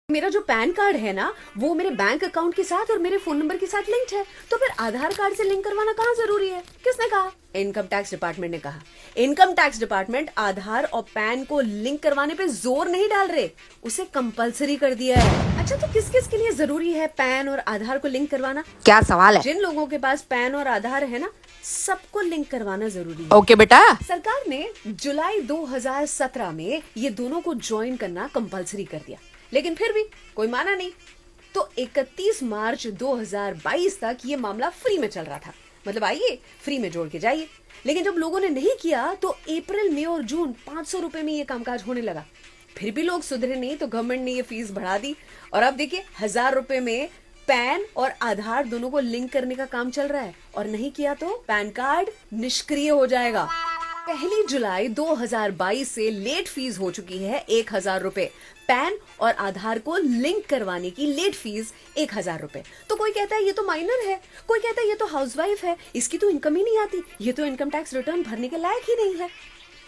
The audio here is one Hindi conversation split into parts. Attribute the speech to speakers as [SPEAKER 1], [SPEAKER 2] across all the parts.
[SPEAKER 1] मेरा जो पैन कार्ड है ना वो मेरे बैंक अकाउंट के साथ और मेरे फोन नंबर के साथ लिंक्ड है, तो फिर आधार कार्ड से लिंक करवाना कहाँ जरूरी है? किसने कहा? इनकम टैक्स डिपार्टमेंट ने कहा। इनकम टैक्स डिपार्टमेंट आधार और पैन को लिंक करवाने पे जोर नहीं डाल रहे, उसे कंपलसरी कर दिया है। अच्छा, तो किस किस के लिए जरूरी है पैन और आधार को लिंक करवाना?
[SPEAKER 2] क्या सवाल है?
[SPEAKER 1] जिन लोगों के पास पैन और आधार है ना, सबको लिंक करवाना जरूरी है।
[SPEAKER 2] ओके बेटा।
[SPEAKER 1] सरकार ने जुलाई 2017 में ये दोनों को ज्वाइन करना कंपलसरी कर दिया, लेकिन फिर भी कोई माना नहीं। तो 31 मार्च 2022 तक ये मामला फ्री में चल रहा था, मतलब आइए फ्री में जोड़ के जाइए। लेकिन जब लोगों ने नहीं किया तो अप्रैल, मई और जून 500 रुपए में ये कामकाज होने लगा। फिर भी लोग सुधरे नहीं तो गवर्नमेंट ने ये फीस बढ़ा दी और अब देखिए 1000 रुपए में पैन और आधार दोनों को लिंक करने का काम चल रहा है, और नहीं किया तो पैन कार्ड निष्क्रिय हो जाएगा। 1 जुलाई 2022 से लेट फीस हो चुकी है 1000 रुपए। पैन और आधार को लिंक करवाने की लेट फीस 1000 रुपए। तो कोई कहता है ये तो माइनर है, कोई कहता है ये तो हाउसवाइफ है, इसकी तो इनकम ही नहीं आती, ये तो इनकम टैक्स रिटर्न भरने के लायक ही नहीं है।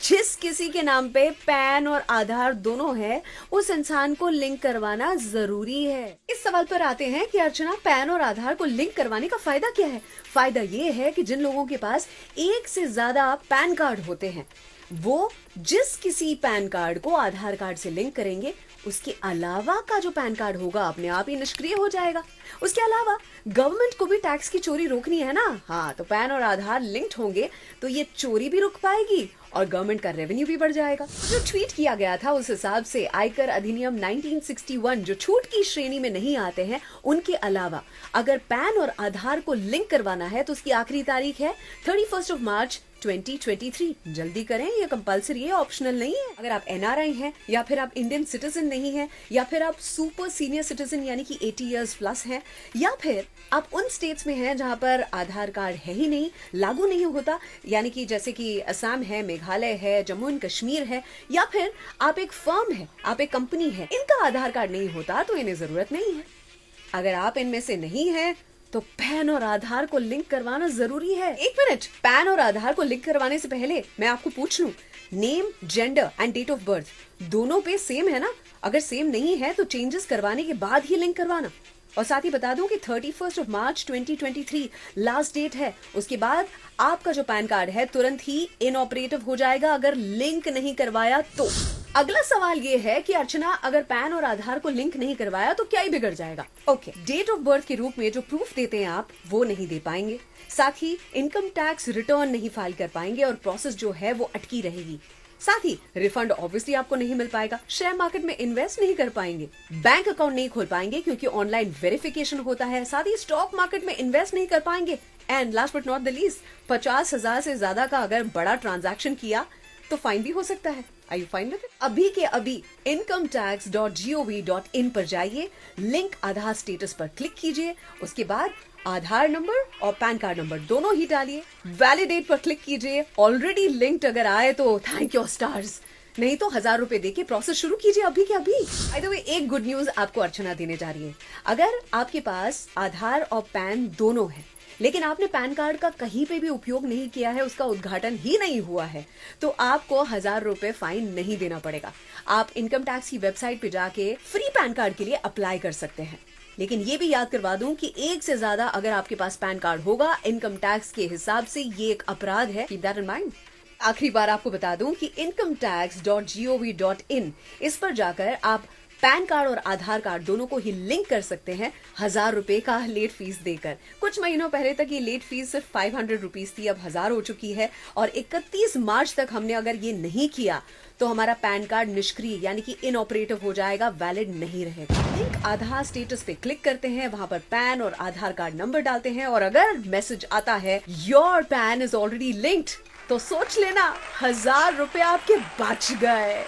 [SPEAKER 1] जिस किसी के नाम पे पैन और आधार दोनों है, उस इंसान को लिंक करवाना जरूरी है। इस सवाल पर आते हैं कि अर्चना, पैन और आधार को लिंक करवाने का फायदा क्या है? फायदा ये है कि जिन लोगों के पास एक से ज्यादा पैन कार्ड होते हैं, वो जिस किसी पैन कार्ड को आधार कार्ड से लिंक करेंगे, उसके अलावा का जो पैन कार्ड होगा अपने आप ही निष्क्रिय हो जाएगा। उसके अलावा गवर्नमेंट को भी टैक्स की चोरी रोकनी है ना, हाँ, तो पैन और आधार लिंक्ड होंगे तो ये चोरी भी रुक पाएगी और गवर्नमेंट का रेवेन्यू भी बढ़ जाएगा। जो ट्वीट किया गया था उस हिसाब से आयकर अधिनियम 1961 जो छूट की श्रेणी में नहीं आते हैं, उनके अलावा अगर पैन और आधार को लिंक करवाना है तो उसकी आखिरी तारीख है 31 मार्च 2023। जल्दी करें, ये कंपलसरी है, ऑप्शनल नहीं है। अगर आप एनआरआई हैं, या फिर आप इंडियन सिटीजन नहीं हैं, या फिर आप सुपर सीनियर सिटीजन यानी कि 80 इयर्स प्लस हैं, या फिर आप उन स्टेट्स में हैं जहां पर आधार कार्ड है ही नहीं, लागू नहीं होता, यानी कि जैसे कि असम है, मेघालय है, जम्मू एंड कश्मीर है, या फिर आप एक फर्म है, आप एक कंपनी है, इनका आधार कार्ड नहीं होता तो इन्हें जरूरत नहीं है। अगर आप इनमें से नहीं है तो पैन और आधार को लिंक करवाना जरूरी है। एक मिनट, पैन और आधार को लिंक करवाने से पहले मैं आपको पूछ लूं, name, gender and date of birth दोनों पे सेम है ना? अगर सेम नहीं है तो चेंजेस करवाने के बाद ही लिंक करवाना। और साथ ही बता दूं कि 31 मार्च 2023 लास्ट डेट है। उसके बाद आपका जो पैन कार्ड है तुरंत ही इनऑपरेटिव हो जाएगा अगर लिंक नहीं करवाया तो। अगला सवाल ये है कि अर्चना, अगर पैन और आधार को लिंक नहीं करवाया तो क्या ही बिगड़ जाएगा? ओके, डेट ऑफ बर्थ के रूप में जो प्रूफ देते हैं आप, वो नहीं दे पाएंगे। साथ ही इनकम टैक्स रिटर्न नहीं फाइल कर पाएंगे और प्रोसेस जो है वो अटकी रहेगी। साथ ही रिफंड ऑब्वियसली आपको नहीं मिल पाएगा। शेयर मार्केट में इन्वेस्ट नहीं कर पाएंगे, बैंक अकाउंट नहीं खोल पाएंगे क्योंकि ऑनलाइन वेरिफिकेशन होता है। साथ ही स्टॉक मार्केट में इन्वेस्ट नहीं कर पाएंगे। And last but not the least, 50,000 से ज्यादा का अगर बड़ा ट्रांजैक्शन किया तो फाइन भी हो सकता है। Are you fine with it? अभी के अभी incometax.gov.in पर जाइए, लिंक आधार स्टेटस पर क्लिक कीजिए, उसके बाद आधार नंबर और पैन कार्ड नंबर दोनों ही डालिए, वैलिडेट पर क्लिक कीजिए। ऑलरेडी लिंक्ड अगर आए तो थैंक यू स्टार्स, नहीं तो 1000 रुपए देके प्रोसेस शुरू कीजिए अभी के अभी। बाय द वे, एक गुड न्यूज आपको अर्चना देने जा रही है। अगर आपके पास आधार और पैन दोनों है, लेकिन आपने पैन कार्ड का कहीं पे भी उपयोग नहीं किया है, उसका उद्घाटन ही नहीं हुआ है, तो आपको 1000 रुपए फाइन नहीं देना पड़ेगा। आप इनकम टैक्स की वेबसाइट पे जाके फ्री पैन कार्ड के लिए अप्लाई कर सकते हैं। लेकिन ये भी याद करवा दूं कि एक से ज्यादा अगर आपके पास पैन कार्ड होगा, इनकम टैक्स के हिसाब से ये एक अपराध है। Keep that in mind. आखिरी बार आपको बता दूं कि incometax.gov.in, इस पर जाकर आप पैन कार्ड और आधार कार्ड दोनों को ही लिंक कर सकते हैं 1000 रुपए का लेट फीस देकर। कुछ महीनों पहले तक ये लेट फीस सिर्फ 500 रुपीज थी, अब 1000 हो चुकी है। और 31 मार्च तक हमने अगर ये नहीं किया तो हमारा पैन कार्ड निष्क्रिय यानी कि इनऑपरेटिव हो जाएगा, वैलिड नहीं रहेगा। लिंक आधार स्टेटस पे क्लिक करते हैं, वहां पर पैन और आधार कार्ड नंबर डालते हैं, और अगर मैसेज आता है your pan is already linked, तो सोच लेना 1000 रुपए आपके बच गए।